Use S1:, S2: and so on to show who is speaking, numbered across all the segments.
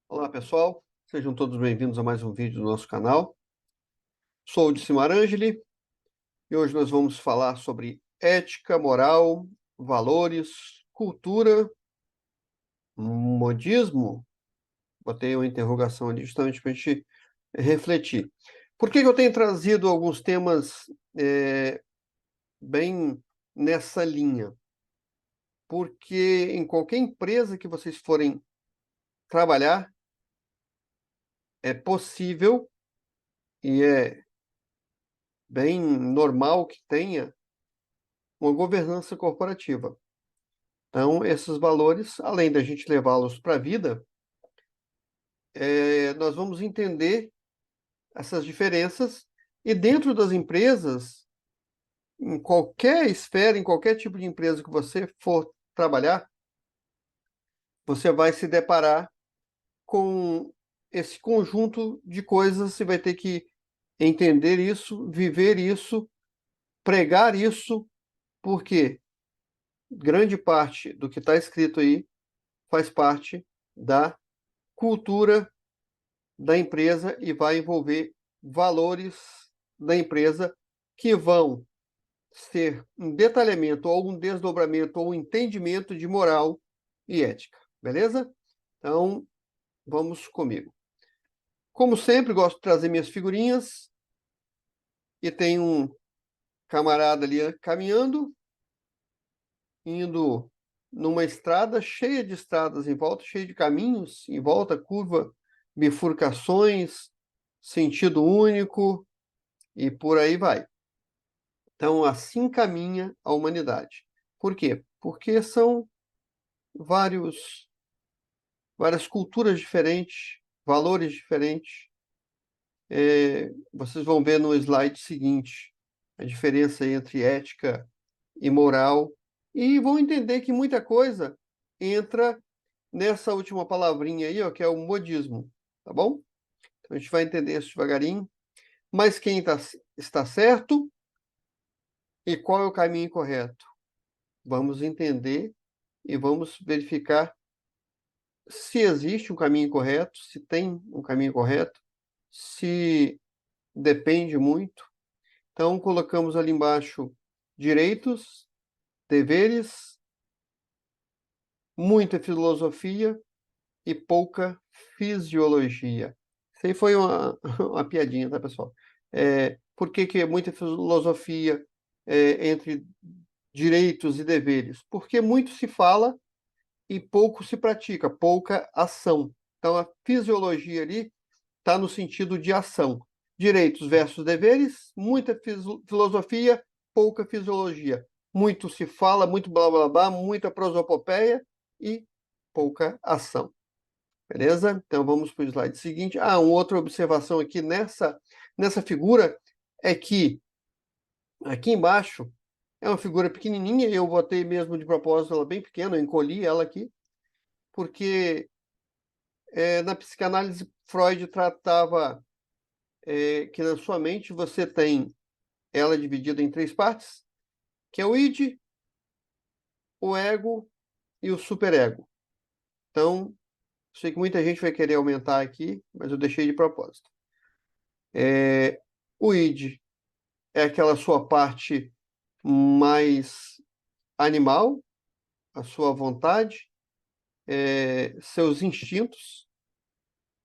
S1: Olá, pessoal. Sejam todos bem-vindos a mais um vídeo do nosso canal. Sou o Dicimar Marangeli e hoje nós vamos falar sobre ética, moral, valores, cultura, modismo. Botei uma interrogação ali justamente para a gente refletir. Por que que eu tenho trazido alguns temas bem nessa linha? Porque em qualquer empresa que vocês forem trabalhar, é possível e é bem normal que tenha uma governança corporativa. Então, esses valores, além da gente levá-los para a vida, nós vamos entender essas diferenças e dentro das empresas, em qualquer esfera, em qualquer tipo de empresa que você for trabalhar, você vai se deparar com esse conjunto de coisas, você vai ter que entender isso, viver isso, pregar isso, porque grande parte do que está escrito aí faz parte da cultura da empresa e vai envolver valores da empresa que vão ser um detalhamento ou um desdobramento ou um entendimento de moral e ética, beleza? Então, vamos comigo. Como sempre, gosto de trazer minhas figurinhas e tem um camarada ali caminhando, indo numa estrada cheia de estradas em volta, cheia de caminhos em volta, curva, bifurcações, sentido único e por aí vai. Então, assim caminha a humanidade. Por quê? Porque são várias culturas diferentes, valores diferentes. Vocês vão ver no slide seguinte a diferença entre ética e moral e vão entender que muita coisa entra nessa última palavrinha aí, ó, que é o modismo, tá bom? Então, a gente vai entender isso devagarinho. Mas quem está certo e qual é o caminho correto? Vamos entender e vamos verificar se existe um caminho correto, se tem um caminho correto, se depende muito. Então, colocamos ali embaixo direitos, deveres, muita filosofia e pouca fisiologia. Isso aí foi uma piadinha, tá, pessoal? Por que que é muita filosofia entre direitos e deveres? Porque muito se fala e pouco se pratica, pouca ação. Então, a fisiologia ali está no sentido de ação. Direitos versus deveres, muita filosofia, pouca fisiologia. Muito se fala, muito blá blá blá, muita prosopopeia e pouca ação. Beleza? Então vamos para o slide seguinte. Uma outra observação aqui nessa figura é que aqui embaixo é uma figura pequenininha, eu botei mesmo de propósito ela bem pequena, eu encolhi ela aqui, porque na psicanálise Freud tratava que na sua mente você tem ela dividida em três partes, que é o id, o ego e o superego. Então, sei que muita gente vai querer aumentar aqui, mas eu deixei de propósito. O id é aquela sua parte mais animal, a sua vontade, seus instintos.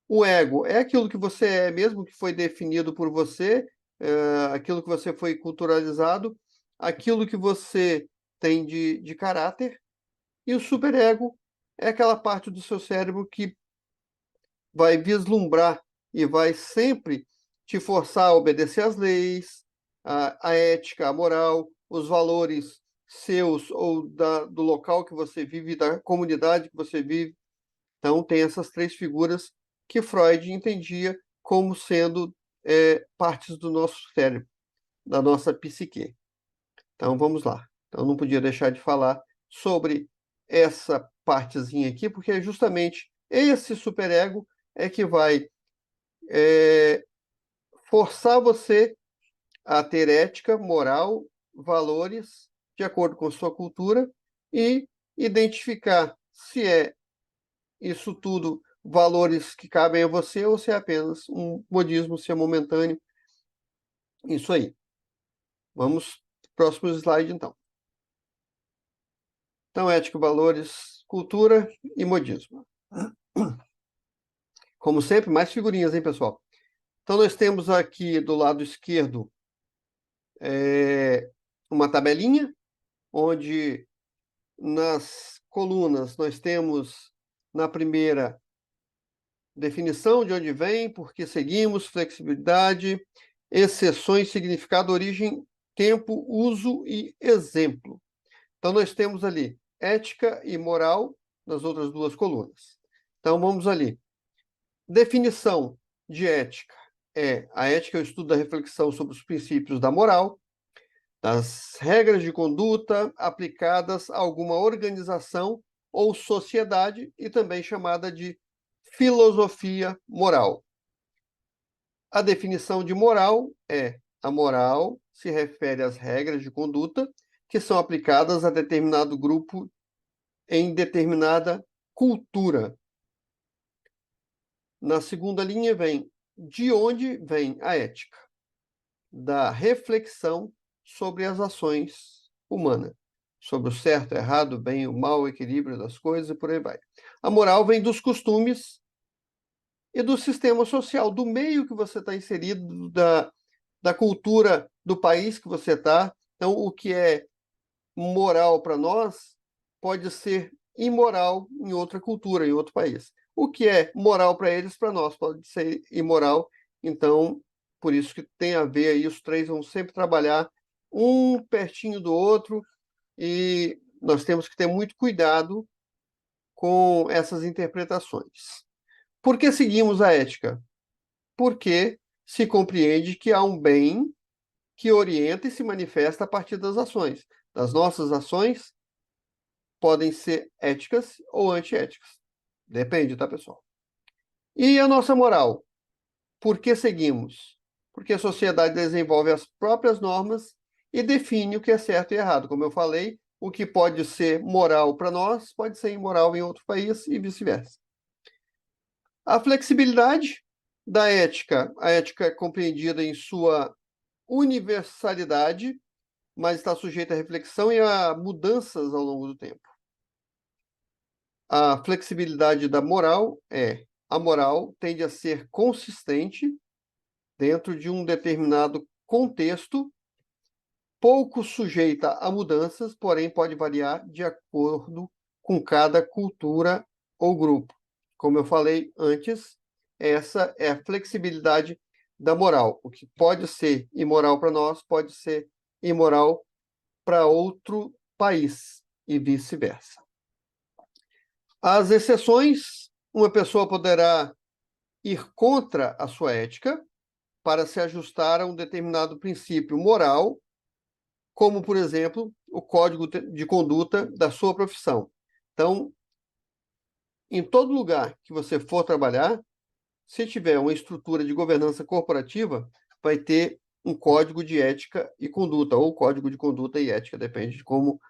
S1: O ego é aquilo que você é mesmo, que foi definido por você, aquilo que você foi culturalizado, aquilo que você tem de caráter. E o superego é aquela parte do seu cérebro que vai vislumbrar e vai sempre te forçar a obedecer às leis, a ética, a moral, os valores seus ou do local que você vive, da comunidade que você vive. Então, tem essas três figuras que Freud entendia como sendo partes do nosso cérebro, da nossa psique. Então, vamos lá. Então, não podia deixar de falar sobre essa partezinha aqui, porque é justamente esse superego é que vai forçar você a ter ética, moral, valores, de acordo com a sua cultura, e identificar se é isso tudo valores que cabem a você ou se é apenas um modismo, se é momentâneo. Isso aí. Vamos para o próximo slide, então. Então, ética, valores, cultura e modismo. Como sempre, mais figurinhas, hein, pessoal? Então, nós temos aqui do lado esquerdo uma tabelinha, onde nas colunas nós temos, na primeira, definição de onde vem, por que seguimos, flexibilidade, exceções, significado, origem, tempo, uso e exemplo. Então, nós temos ali ética e moral nas outras duas colunas. Então, vamos ali. Definição de ética. A ética é o estudo da reflexão sobre os princípios da moral, das regras de conduta aplicadas a alguma organização ou sociedade e também chamada de filosofia moral. A definição de moral é: a moral se refere às regras de conduta que são aplicadas a determinado grupo em determinada cultura. Na segunda linha vem: de onde vem a ética? Da reflexão sobre as ações humanas, sobre o certo, o errado, o bem, o mal, o equilíbrio das coisas e por aí vai. A moral vem dos costumes e do sistema social, do meio que você está inserido, da cultura do país que você está. Então, o que é moral para nós pode ser imoral em outra cultura, em outro país. O que é moral para eles, para nós, pode ser imoral. Então, por isso que tem a ver aí, os três vão sempre trabalhar um pertinho do outro e nós temos que ter muito cuidado com essas interpretações. Por que seguimos a ética? Porque se compreende que há um bem que orienta e se manifesta a partir das ações. Das nossas ações podem ser éticas ou antiéticas. Depende, tá, pessoal? E a nossa moral? Por que seguimos? Porque a sociedade desenvolve as próprias normas e define o que é certo e errado. Como eu falei, o que pode ser moral para nós pode ser imoral em outro país e vice-versa. A flexibilidade da ética. A ética é compreendida em sua universalidade, mas está sujeita a reflexão e a mudanças ao longo do tempo. A flexibilidade da moral a moral tende a ser consistente dentro de um determinado contexto, pouco sujeita a mudanças, porém pode variar de acordo com cada cultura ou grupo. Como eu falei antes, essa é a flexibilidade da moral. O que pode ser imoral para nós pode ser imoral para outro país e vice-versa. As exceções, uma pessoa poderá ir contra a sua ética para se ajustar a um determinado princípio moral, como, por exemplo, o código de conduta da sua profissão. Então, em todo lugar que você for trabalhar, se tiver uma estrutura de governança corporativa, vai ter um código de ética e conduta, ou código de conduta e ética, depende de como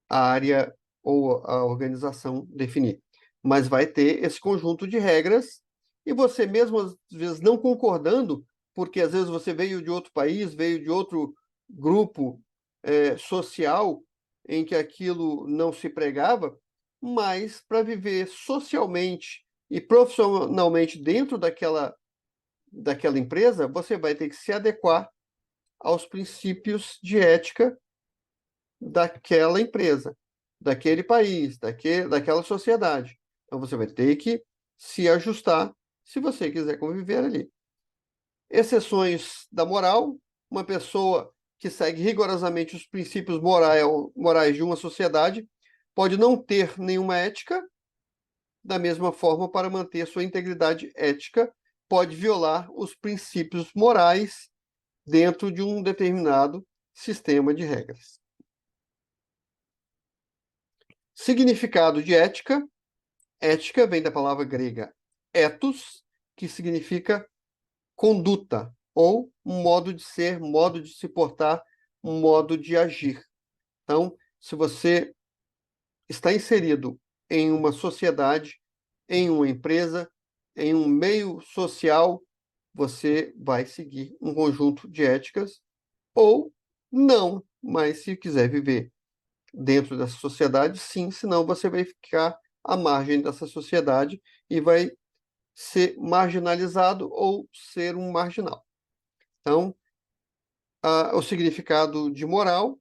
S1: a área ou a organização definir. Mas vai ter esse conjunto de regras e você mesmo, às vezes, não concordando, porque às vezes você veio de outro país, veio de outro grupo social em que aquilo não se pregava, mas para viver socialmente e profissionalmente dentro daquela empresa, você vai ter que se adequar aos princípios de ética daquela empresa, daquele país, daquela sociedade. Então, você vai ter que se ajustar se você quiser conviver ali. Exceções da moral: uma pessoa que segue rigorosamente os princípios morais de uma sociedade pode não ter nenhuma ética, da mesma forma, para manter sua integridade ética, pode violar os princípios morais dentro de um determinado sistema de regras. Significado de ética. Ética vem da palavra grega ethos, que significa conduta, ou um modo de ser, modo de se portar, um modo de agir. Então, se você está inserido em uma sociedade em uma empresa, em um meio social, você vai seguir um conjunto de éticas ou não, mas se quiser viver dentro dessa sociedade, sim, senão você vai ficar à margem dessa sociedade e vai ser marginalizado ou ser um marginal. Então, o significado de moral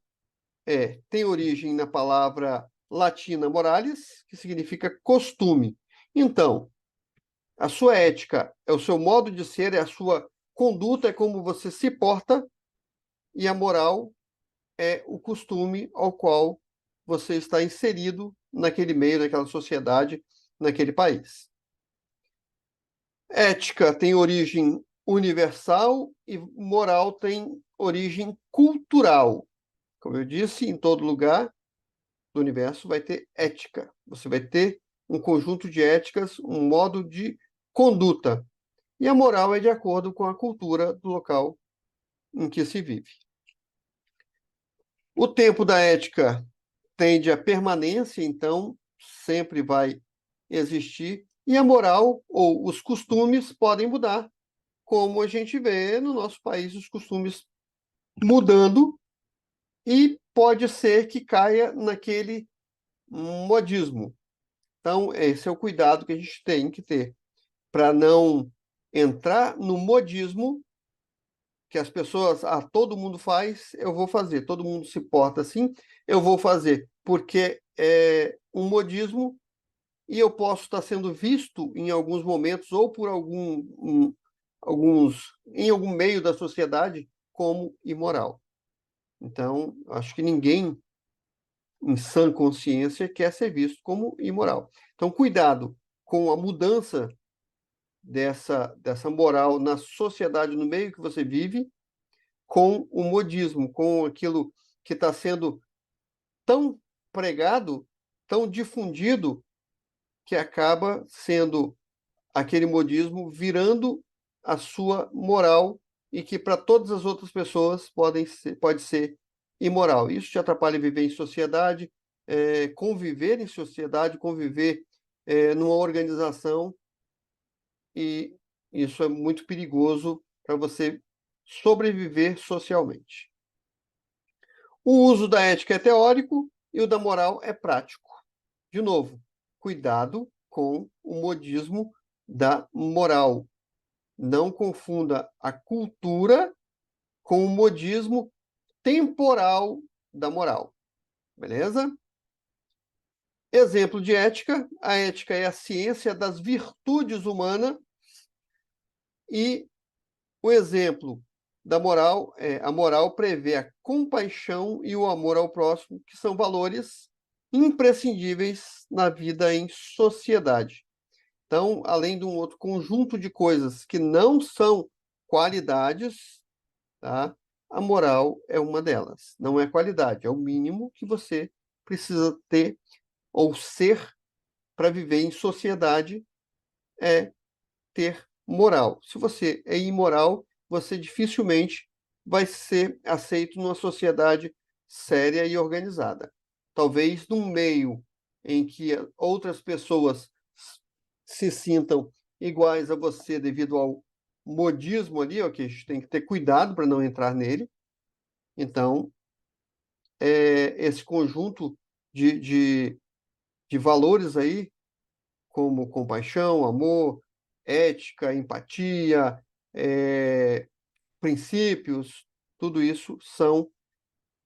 S1: tem origem na palavra latina moralis, que significa costume. Então, a sua ética é o seu modo de ser, é a sua conduta, é como você se porta, e a moral é o costume ao qual você está inserido naquele meio, naquela sociedade, naquele país. Ética tem origem universal e moral tem origem cultural. Como eu disse, em todo lugar do universo vai ter ética. Você vai ter um conjunto de éticas, um modo de conduta. E a moral é de acordo com a cultura do local em que se vive. O tempo da ética tende à permanência, então sempre vai existir, e a moral ou os costumes podem mudar, como a gente vê no nosso país os costumes mudando, e pode ser que caia naquele modismo. Então, esse é o cuidado que a gente tem que ter, para não entrar no modismo que as pessoas, todo mundo faz, eu vou fazer, todo mundo se porta assim, eu vou fazer, porque é um modismo e eu posso estar sendo visto em alguns momentos ou por em algum meio da sociedade como imoral. Então, acho que ninguém em sã consciência quer ser visto como imoral. Então, cuidado com a mudança dessa moral na sociedade, no meio que você vive, com o modismo, com aquilo que está sendo tão pregado, tão difundido, que acaba sendo aquele modismo virando a sua moral e que para todas as outras pessoas pode ser imoral. Isso te atrapalha viver em sociedade, conviver em sociedade, conviver numa organização, e isso é muito perigoso para você sobreviver socialmente. O uso da ética é teórico e o da moral é prático. De novo, cuidado com o modismo da moral. Não confunda a cultura com o modismo temporal da moral. Beleza? Exemplo de ética. A ética é a ciência das virtudes humanas e o exemplo da moral a moral prevê a compaixão e o amor ao próximo, que são valores imprescindíveis na vida em sociedade. Então, além de um outro conjunto de coisas que não são qualidades, tá? A moral é uma delas. Não é qualidade, é o mínimo que você precisa ter ou ser para viver em sociedade, é ter moral. Se você é imoral, você dificilmente vai ser aceito numa sociedade séria e organizada. Talvez num meio em que outras pessoas se sintam iguais a você devido ao modismo ali, ó, que a gente tem que ter cuidado para não entrar nele. Então, esse conjunto de valores aí, como compaixão, amor, ética, empatia, princípios, tudo isso são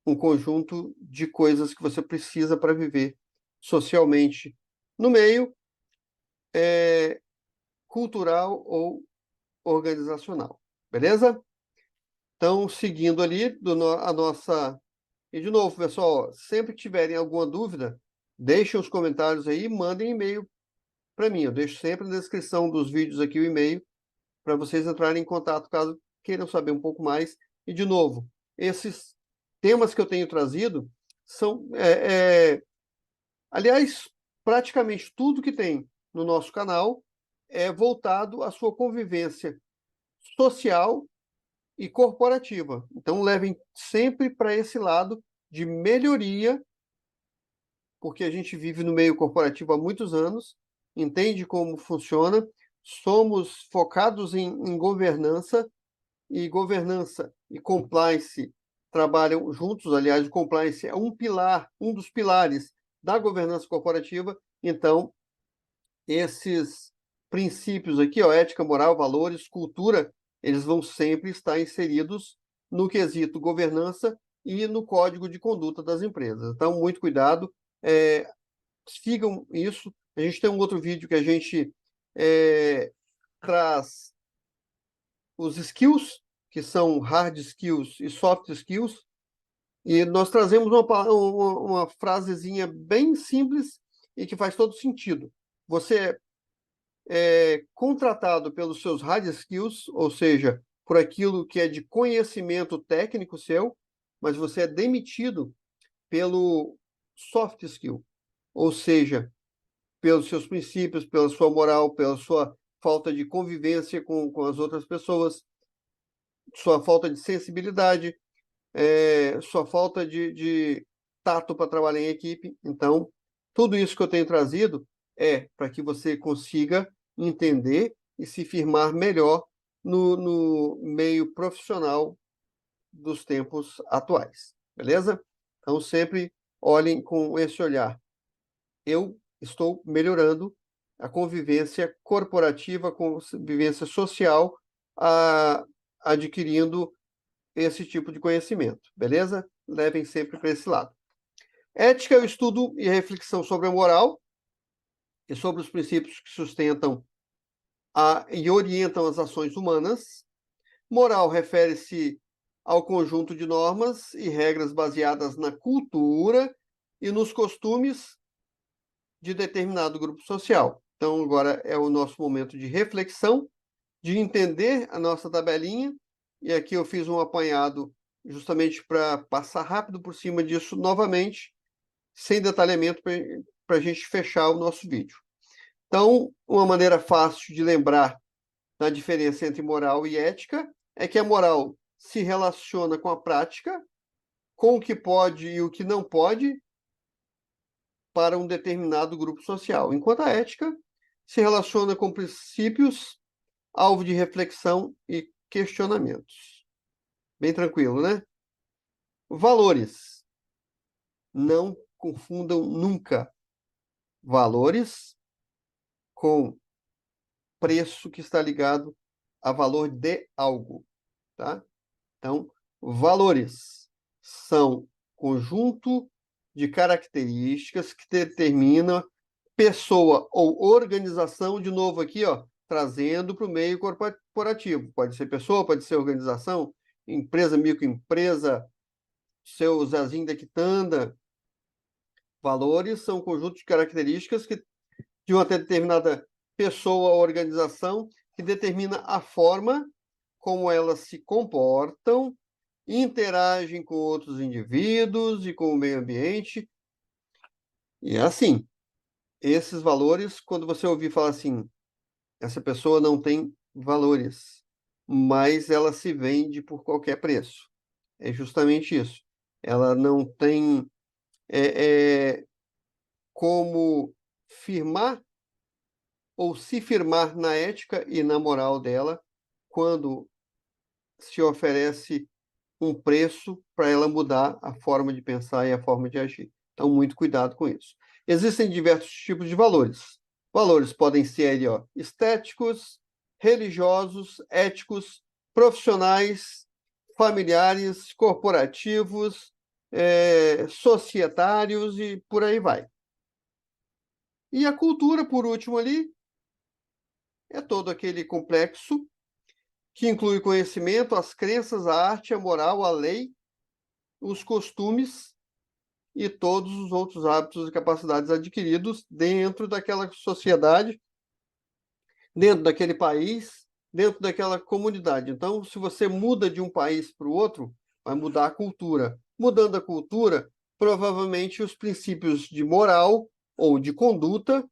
S1: um conjunto de coisas que você precisa para viver socialmente no meio cultural ou organizacional. Beleza? Então, seguindo ali a nossa. E, de novo, pessoal, sempre que tiverem alguma dúvida, deixem os comentários aí e mandem e-mail para mim. Eu deixo sempre na descrição dos vídeos aqui o e-mail para vocês entrarem em contato caso queiram saber um pouco mais. E, de novo, esses temas que eu tenho trazido são, aliás, praticamente tudo que tem no nosso canal é voltado à sua convivência social e corporativa. Então, levem sempre para esse lado de melhoria, porque a gente vive no meio corporativo há muitos anos entende como funciona, somos focados em governança, e governança e compliance trabalham juntos. Aliás, o compliance é um pilar, um dos pilares da governança corporativa. Então, esses princípios aqui, ó, ética, moral, valores, cultura, eles vão sempre estar inseridos no quesito governança e no código de conduta das empresas. Então, muito cuidado, sigam isso. A gente tem um outro vídeo que a gente traz os skills, que são hard skills e soft skills, e nós trazemos uma frasezinha bem simples e que faz todo sentido. Você é contratado pelos seus hard skills, ou seja, por aquilo que é de conhecimento técnico seu, mas você é demitido pelo soft skill, ou seja, pelos seus princípios, pela sua moral, pela sua falta de convivência com as outras pessoas, sua falta de sensibilidade, sua falta de tato para trabalhar em equipe. Então, tudo isso que eu tenho trazido é para que você consiga entender e se firmar melhor no meio profissional dos tempos atuais, beleza? Então, sempre olhem com esse olhar. Eu estou melhorando a convivência corporativa, a convivência social, adquirindo esse tipo de conhecimento, beleza? Levem sempre para esse lado. Ética é o estudo e reflexão sobre a moral e sobre os princípios que sustentam e orientam as ações humanas. Moral refere-se ao conjunto de normas e regras baseadas na cultura e nos costumes de determinado grupo social. Então, agora é o nosso momento de reflexão, de entender a nossa tabelinha, e aqui eu fiz um apanhado justamente para passar rápido por cima disso novamente, sem detalhamento, para a gente fechar o nosso vídeo. Então, uma maneira fácil de lembrar da diferença entre moral e ética é que a moral se relaciona com a prática, com o que pode e o que não pode para um determinado grupo social, enquanto a ética se relaciona com princípios, alvo de reflexão e questionamentos. Bem tranquilo, né? Valores. Não confundam nunca valores com preço que está ligado a valor de algo, tá? Então, valores são conjunto de características que determina pessoa ou organização, de novo aqui, ó, trazendo para o meio corporativo. Pode ser pessoa, pode ser organização, empresa, microempresa, seu Zezinho da Quitanda. Valores são um conjunto de características de uma determinada pessoa ou organização que determina a forma como elas se comportam, interagem com outros indivíduos e com o meio ambiente. E é assim, esses valores, quando você ouvir falar assim, essa pessoa não tem valores, mas ela se vende por qualquer preço. É justamente isso. Ela não tem como firmar ou se firmar na ética e na moral dela quando se oferece um preço para ela mudar a forma de pensar e a forma de agir. Então, muito cuidado com isso. Existem diversos tipos de valores. Valores podem ser ali, ó, estéticos, religiosos, éticos, profissionais, familiares, corporativos, societários e por aí vai. E a cultura, por último ali, é todo aquele complexo que inclui o conhecimento, as crenças, a arte, a moral, a lei, os costumes e todos os outros hábitos e capacidades adquiridos dentro daquela sociedade, dentro daquele país, dentro daquela comunidade. Então, se você muda de um país para o outro, vai mudar a cultura. Mudando a cultura, provavelmente os princípios de moral ou de conduta,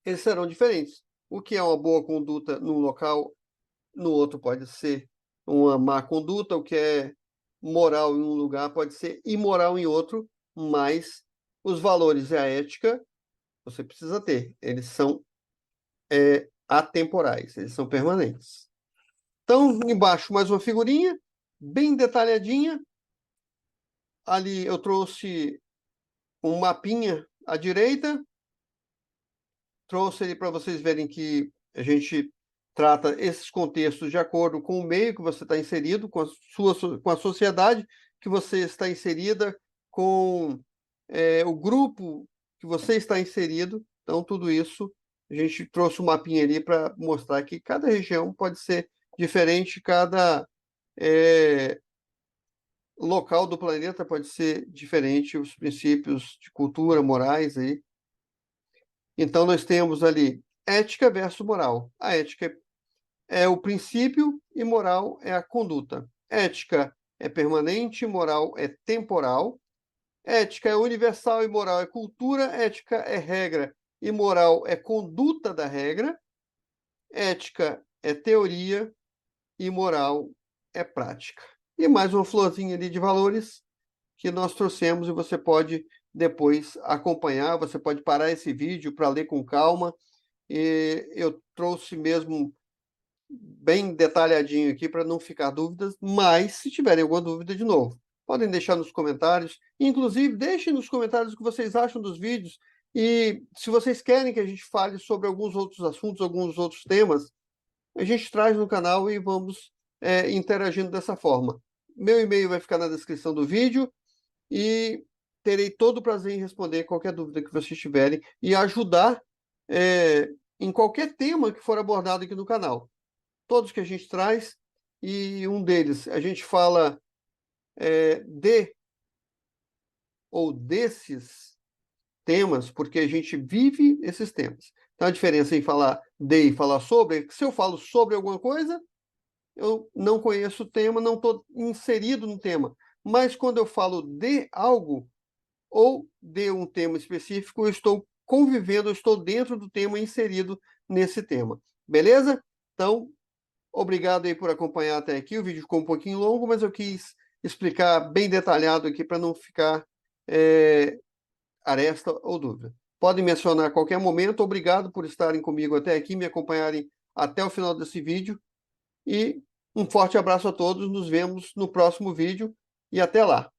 S1: eles serão diferentes. O que é uma boa conduta num local, no outro pode ser uma má conduta. O que é moral em um lugar pode ser imoral em outro, mas os valores e a ética você precisa ter. Eles são atemporais, eles são permanentes. Então, embaixo, mais uma figurinha, bem detalhadinha. Ali eu trouxe um mapinha à direita, trouxe ele para vocês verem que a gente trata esses contextos de acordo com o meio que você está inserido, com a sociedade que você está inserida, com o grupo que você está inserido. Então, tudo isso, a gente trouxe um mapinha ali para mostrar que cada região pode ser diferente, cada local do planeta pode ser diferente, os princípios de cultura, morais aí. Então, nós temos ali ética versus moral. A ética é o princípio e moral é a conduta. Ética é permanente, moral é temporal. Ética é universal e moral é cultura. Ética é regra e moral é conduta da regra. Ética é teoria e moral é prática. E mais uma florzinha ali de valores que nós trouxemos e você pode depois acompanhar, você pode parar esse vídeo para ler com calma. E eu trouxe mesmo bem detalhadinho aqui para não ficar dúvidas, mas se tiverem alguma dúvida, de novo, podem deixar nos comentários. Inclusive, deixem nos comentários o que vocês acham dos vídeos e se vocês querem que a gente fale sobre alguns outros assuntos, alguns outros temas, a gente traz no canal e vamos interagindo dessa forma. Meu e-mail vai ficar na descrição do vídeo e terei todo o prazer em responder qualquer dúvida que vocês tiverem e ajudar em qualquer tema que for abordado aqui no canal. Todos que a gente traz, e um deles a gente fala de ou desses temas, porque a gente vive esses temas. Então, a diferença em falar de e falar sobre é que se eu falo sobre alguma coisa, eu não conheço o tema, não estou inserido no tema. Mas quando eu falo de algo, ou de um tema específico, eu estou convivendo, eu estou dentro do tema, inserido nesse tema. Beleza? Então, obrigado aí por acompanhar até aqui. O vídeo ficou um pouquinho longo, mas eu quis explicar bem detalhado aqui para não ficar aresta ou dúvida. Podem me acionar a qualquer momento. Obrigado por estarem comigo até aqui, me acompanharem até o final desse vídeo. E um forte abraço a todos. Nos vemos no próximo vídeo e até lá.